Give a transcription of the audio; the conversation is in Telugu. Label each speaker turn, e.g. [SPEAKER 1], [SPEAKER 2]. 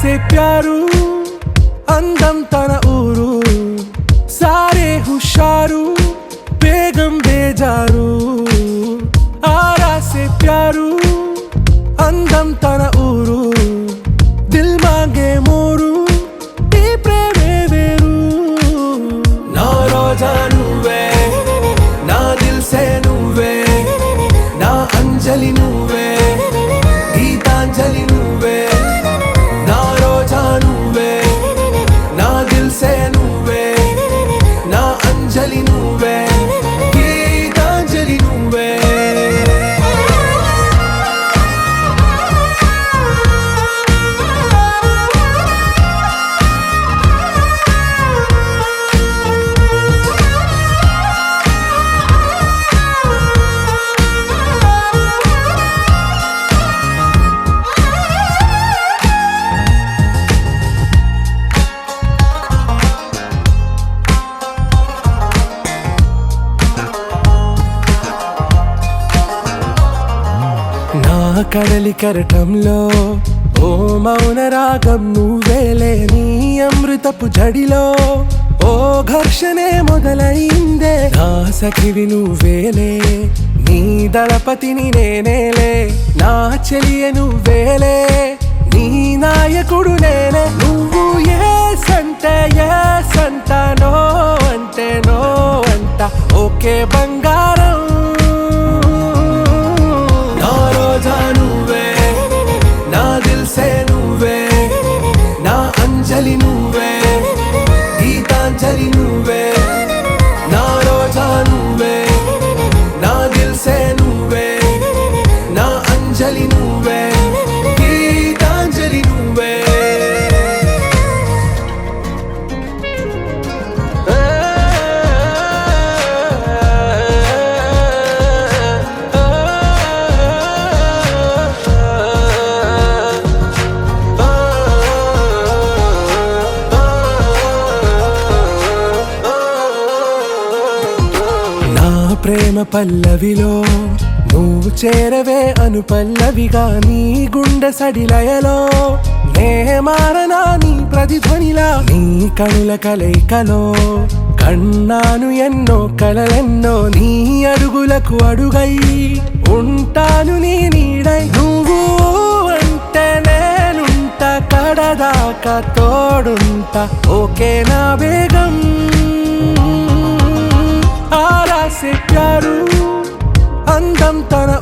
[SPEAKER 1] से प्यारू अंदम तन ऊरू सारे हुशारू बेगम बेजारू आरा से प्यारू अंदम तन ऊरू दिल मांगे मोरू टी प्रेमे वेरू ना रोजा నువ్వే నా దిల్ సే నువ్వే నా అంజలి నువ్వే గీతాంజలి నువ్వే నా రోజా నువ్వే నా దిల్ సే నువ్వే నా అంజలి నువ్వే గీతాంజలి నువ్వే నా కడలి కరటంలో ఓ మౌన రాగం నువ్వేలే నీ అమృతపు జడిలో ఓ ఘర్షణే మొదలైందే నా సఖివి నువ్వేలే నీ దళపతిని నేనేలే నా చెలియ నువ్వేలే నీ నాయకుడు నేనే నువ్వు ఏ సంట నో అంటే నో అంట ఓకే బంగారం నువ్వే నా దిల్ సే నువ్వే నా అంజలి నువ్వే గీతాంజలి నువ్వే నా రోజా నువ్వే నా దిల్ సే నువ్వే నా అంజలి నువ్వే గీతాంజలి నువ్వే ప్రేమ పల్లవిలో నువ్వు చేరవే అను పల్లవిగా నీ గుండె సడిలయలో నే మారనా నీ ప్రతిధ్వనిలా నీ కనుల కలయికలో కన్నాను ఎన్నో కలలెన్నో నీ అడుగులకు అడుగై ఉంటాను నీ నీడై నువ్వు అంటే నేనుంట కడదాకా తోడుంటా ఓకే నా బేగం आरा से प्यारू अंदम तना